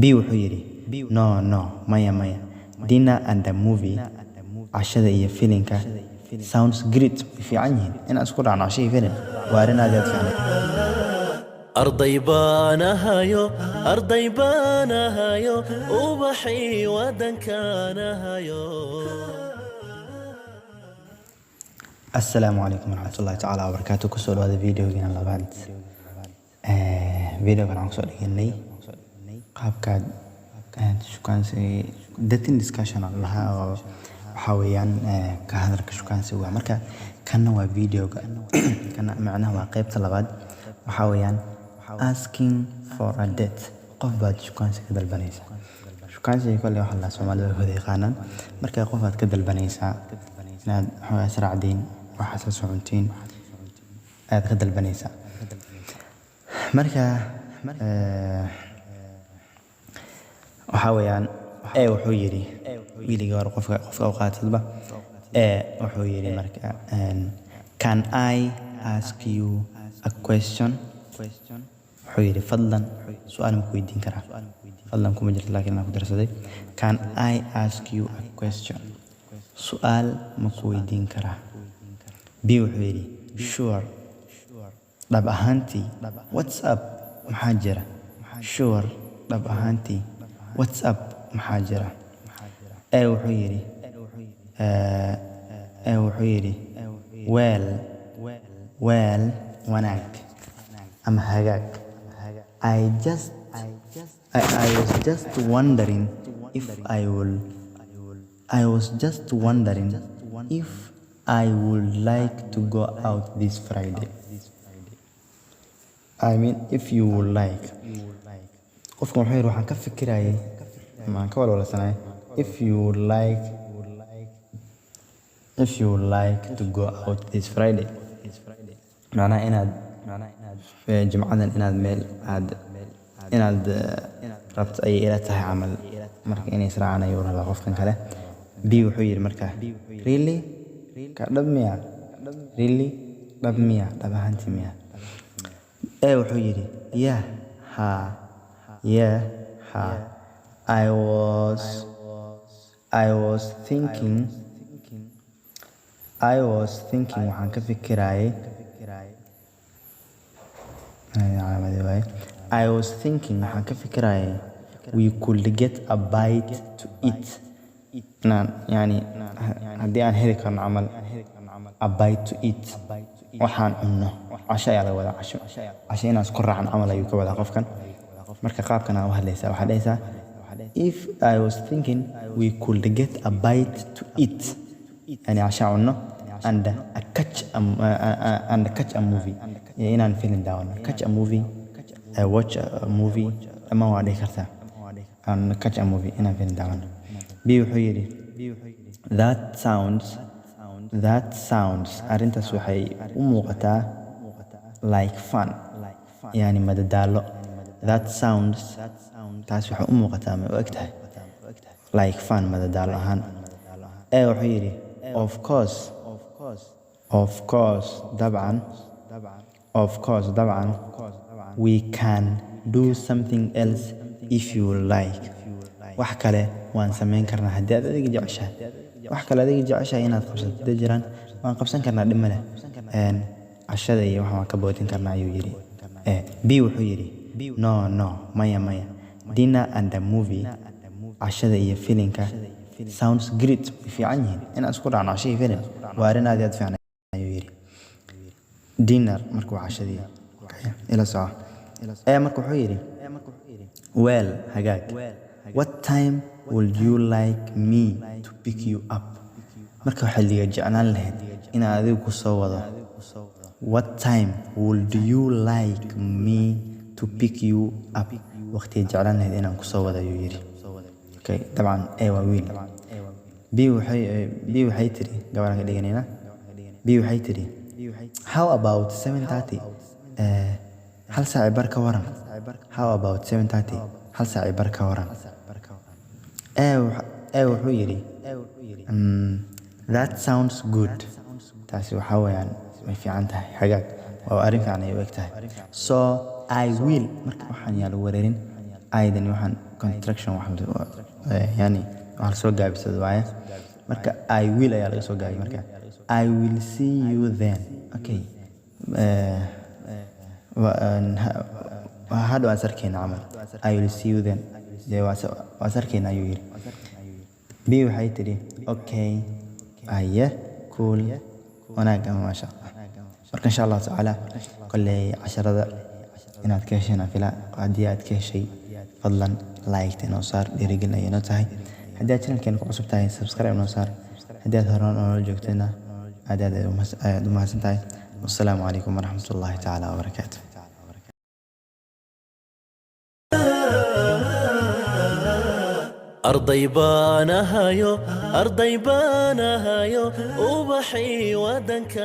B wuxuu yidhi no maya dinner and the movie cashada iyo filinka sounds great fiican yihiin inaan isku raacno casho iyo filin waa arrin aad fiican أرضي بانها يو وبحي ودن كانها يو. السلام عليكم ورحمة الله تعالى وبركاته. كسول هذا فيديو جينا لبعض فيديو كان عن سؤال جنلي قاب كاد شو كان سي دتين ديسكشن علىها وحاويان كهذا شو كان سوى مركا كان هو فيديو كان معناه واقعي طلبات وحاويان asking for a date qof baad shukaansi ka dalbanaysaa shukaansi kulli waxa la Soomaalidu hada yaqaanaan marka qof aad ka dalbanaysaa inaad xogaa sraacdiin waxa soo socontiin aad ka dalbanaysaa marka waxa weeyaan wuxuu yiri wiiliga war qofka u qaatadba wuxuu yiri marka can I ask you a question حيري فضلا سؤال مكويدين كرا فضلا كم جرت لكن أنا كنت رصدي can I ask you a question سؤال مكويدين كرا بيو حيري sure طب أهانتي what's up محاجرة sure طب أهانتي what's up محاجرة حيري حيري well وناك أم هاجاك I was just wondering if I would like to go out this Friday. I mean if you would like. قفكم حير وحن كفكر أيه ما كول ولا سنة if you would like to go out this Friday. معناه إناد في جمعة إناد ربط أي إلى تها عمل مركا إني سرعة أنا يورها بغفقن كله بيو حوير مركا really كدب مياه really دب مياه دب هانتي مياه وحويري yeah I was thinking وحن كفكراي I was thinking waxaan ka fikirayay we could get a bite to eat يعني haddii aan heli karno camal a bite to eat waxaan cunno casho ayaa laga wadaa casho inaan isku raacno camal ayuu ka wadaa qofkan marka qaabkan aan u hadlaysaa waxaa dhahaysaa if I was thinking we could get a bite to eat yani casho cunno and catch a movie inaan film daawano catch a movie watch a movie ama waa dhihi kartaa and catch a movie inaan film daawano bi wuxuu yiri that sounds arrintaas waxay u muuqataa like fun yani madadaalo that sounds taas waxay u muuqataa ma og tahay like fun madadaalo ahaan wuxuu yiri of course طبعا we can do something else if you like wax kale waan sameyn karnaa haddii aad adiga jeceshahay wax kale adiga jeceshahay inaad qabsato jiraan waan qabsan karnaa dhib ma leh cashada iyo waxaan ka boodin karnaa ayuu yiri B wuxuu yiri no maya dinner and the movie cashada iyo filinka sounds great fiican yihiin inaan isku raacno casho iyo filin waa arrin aad fiican ayuu yiri dinner markuu cashadii ila soo markuu wuxuu yiri well hagaag what time would you like me to pick you up marka waxa liga jeclaan lahayd in adigu ku soo wado what time would you like me to pick you up waqti jeclaan lahayd inaan ku soo wado ayuu yiri okay طبعا waa wiil B waxay tiri gabarka dhiganayna B waxay tiri how about 7:30 hal saac bar ka waran how about 7:30 hal saac bar ka waran wuxuu yiri that sounds good taasi waxa weeyaan way fiican tahay hagaag waa arrin fiican ay u eg tahay so I will marka waxaan yaalo wareerin aydani waxaan contraction yani waxa lasoo gaabisada waaye marka I will ayaa laga soo gaabiyay marka I will see you then. Okay, hadda waan sarkeyna camal I will see you then dee waa sarkeyna ayuu yiri. B waxay tidhi okay aye cool wanaag ama maasha Allah. marka insha Allah tacaala kolley casharada inaad ka hesheen filaa haddii aad ka heshay fadlan like inoo saar dhiirigelin ayay noo tahay. haddii aad channelkeena ku cusub tahay subscribe inoo saar. haddii aad horaan noola joogtayna aad u mahadsan tahay. wassalaamu calaykum waraxmatullaahi tacaala wabarakaatu. أرضي بانها يو أرضي بانها يو وبحي ودنك